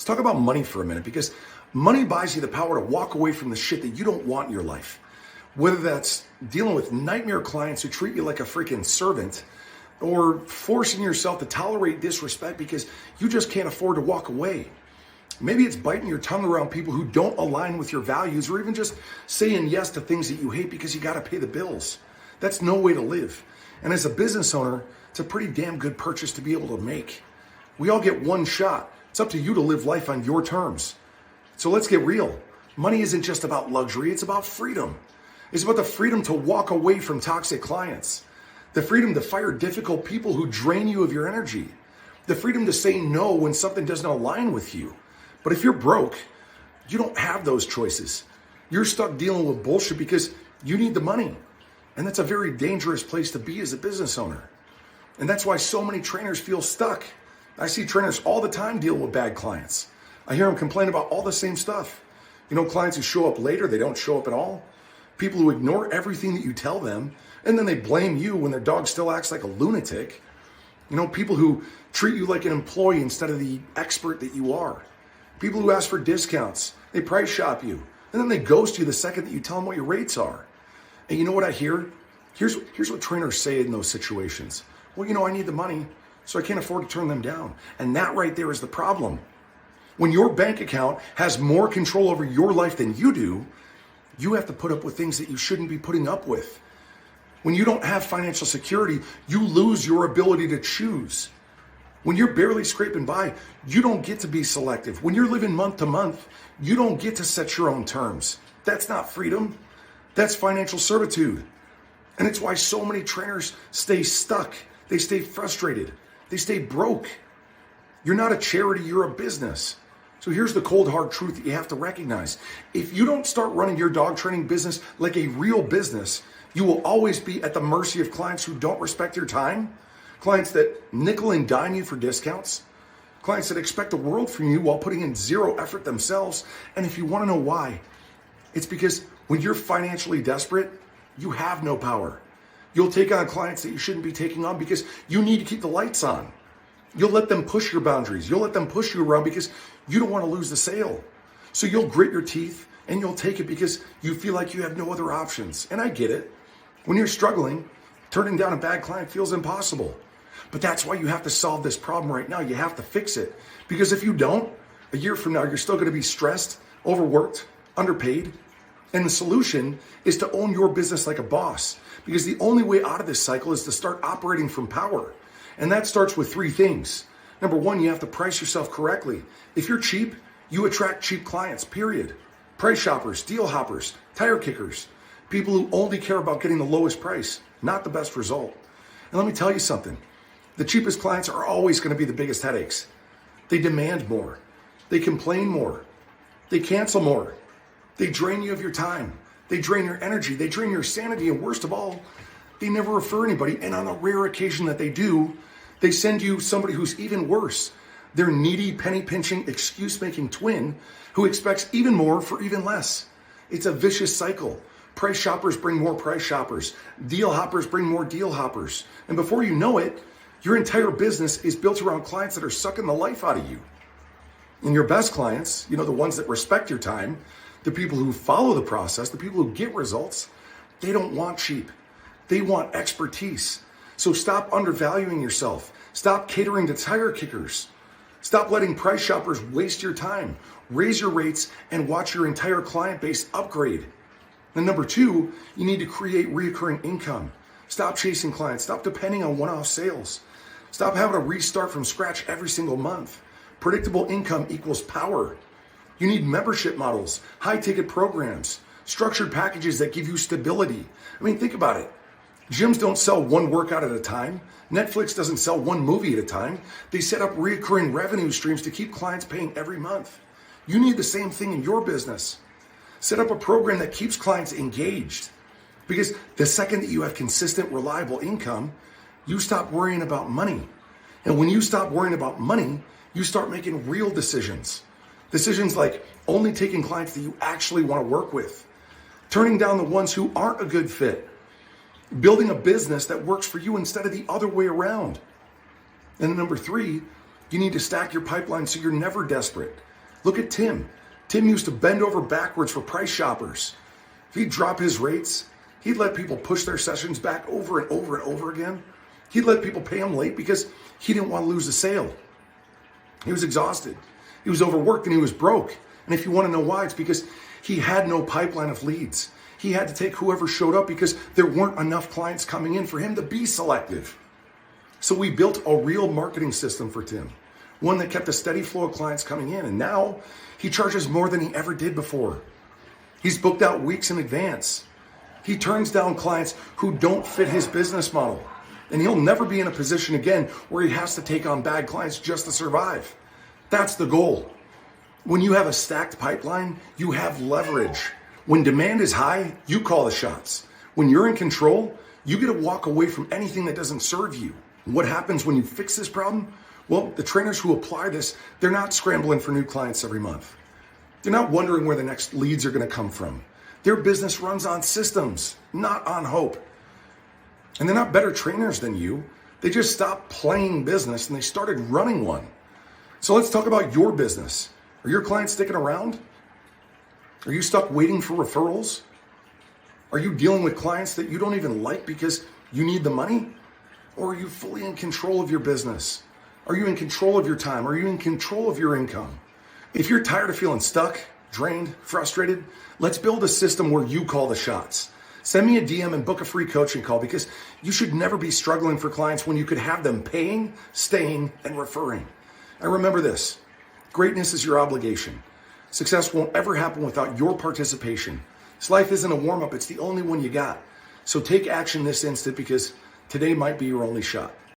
talk about money for a minute, because money buys you the power to walk away from the shit that you don't want in your life. Whether that's dealing with nightmare clients who treat you like a freaking servant, or forcing yourself to tolerate disrespect because you just can't afford to walk away. Maybe it's biting your tongue around people who don't align with your values, or even just saying yes to things that you hate because you got to pay the bills. That's no way to live. And as a business owner, it's a pretty damn good purchase to be able to make. We all get one shot. It's up to you to live life on your terms. So let's get real. Money isn't just about luxury, it's about freedom. It's about the freedom to walk away from toxic clients, the freedom to fire difficult people who drain you of your energy, the freedom to say no when something doesn't align with you. But if you're broke, you don't have those choices. You're stuck dealing with bullshit because you need the money. And that's a very dangerous place to be as a business owner. And that's why so many trainers feel stuck. I see trainers all the time deal with bad clients. I hear them complain about all the same stuff. You know, clients who show up later, they don't show up at all. People who ignore everything that you tell them, and then they blame you when their dog still acts like a lunatic. You know, people who treat you like an employee instead of the expert that you are. People who ask for discounts, they price shop you, and then they ghost you the second that you tell them what your rates are. And you know what I hear? Here's what trainers say in those situations. Well, you know, I need the money, so I can't afford to turn them down. And that right there is the problem. When your bank account has more control over your life than you do, you have to put up with things that you shouldn't be putting up with. When you don't have financial security, you lose your ability to choose. When you're barely scraping by, you don't get to be selective. When you're living month to month, you don't get to set your own terms. That's not freedom. That's financial servitude. And it's why so many trainers stay stuck. They stay frustrated. They stay broke. You're not a charity, you're a business. So here's the cold hard truth that you have to recognize. If you don't start running your dog training business like a real business, you will always be at the mercy of clients who don't respect your time, clients that nickel and dime you for discounts, clients that expect the world from you while putting in zero effort themselves. And if you want to know why, it's because when you're financially desperate, you have no power. You'll take on clients that you shouldn't be taking on because you need to keep the lights on. You'll let them push your boundaries. You'll let them push you around because you don't want to lose the sale. So you'll grit your teeth and you'll take it because you feel like you have no other options. And I get it. When you're struggling, turning down a bad client feels impossible. But that's why you have to solve this problem right now. You have to fix it. Because if you don't, a year from now, you're still going to be stressed, overworked, underpaid. And the solution is to own your business like a boss. Because the only way out of this cycle is to start operating from power. And that starts with three things. Number one, you have to price yourself correctly. If you're cheap, you attract cheap clients, period. Price shoppers, deal hoppers, tire kickers, people who only care about getting the lowest price, not the best result. And let me tell you something. The cheapest clients are always going to be the biggest headaches. They demand more. They complain more. They cancel more. They drain you of your time. They drain your energy. They drain your sanity. And worst of all, they never refer anybody. And on the rare occasion that they do, they send you somebody who's even worse. They're needy, penny-pinching, excuse-making twin who expects even more for even less. It's a vicious cycle. Price shoppers bring more price shoppers. Deal hoppers bring more deal hoppers. And before you know it, your entire business is built around clients that are sucking the life out of you. And your best clients, you know, the ones that respect your time, the people who follow the process, the people who get results, they don't want cheap. They want expertise. So stop undervaluing yourself. Stop catering to tire kickers. Stop letting price shoppers waste your time. Raise your rates and watch your entire client base upgrade. And number two, you need to create recurring income. Stop chasing clients. Stop depending on one-off sales. Stop having to restart from scratch every single month. Predictable income equals power. You need membership models, high-ticket programs, structured packages that give you stability. I mean, think about it. Gyms don't sell one workout at a time. Netflix doesn't sell one movie at a time. They set up recurring revenue streams to keep clients paying every month. You need the same thing in your business. Set up a program that keeps clients engaged. Because the second that you have consistent, reliable income, you stop worrying about money. And when you stop worrying about money, you start making real decisions. Decisions like only taking clients that you actually want to work with, turning down the ones who aren't a good fit, building a business that works for you instead of the other way around. And number three, you need to stack your pipeline so you're never desperate. Look at Tim. Tim used to bend over backwards for price shoppers. He'd drop his rates. He'd let people push their sessions back over and over and over again. He'd let people pay him late because he didn't want to lose the sale. He was exhausted. He was overworked and he was broke. And if you want to know why, it's because he had no pipeline of leads. He had to take whoever showed up because there weren't enough clients coming in for him to be selective. So we built a real marketing system for Tim, one that kept a steady flow of clients coming in. And now he charges more than he ever did before. He's booked out weeks in advance. He turns down clients who don't fit his business model. And he'll never be in a position again where he has to take on bad clients just to survive. That's the goal. When you have a stacked pipeline, you have leverage. When demand is high, you call the shots. When you're in control, you get to walk away from anything that doesn't serve you. What happens when you fix this problem? Well, the trainers who apply this, they're not scrambling for new clients every month. They're not wondering where the next leads are going to come from. Their business runs on systems, not on hope. And they're not better trainers than you. They just stopped playing business and they started running one. So let's talk about your business. Are your clients sticking around? Are you stuck waiting for referrals? Are you dealing with clients that you don't even like because you need the money? Or are you fully in control of your business? Are you in control of your time? Are you in control of your income? If you're tired of feeling stuck, drained, frustrated, let's build a system where you call the shots. Send me a DM and book a free coaching call because you should never be struggling for clients when you could have them paying, staying, and referring. And remember this, greatness is your obligation. Success won't ever happen without your participation. This life isn't a warm-up, it's the only one you got. So take action this instant because today might be your only shot.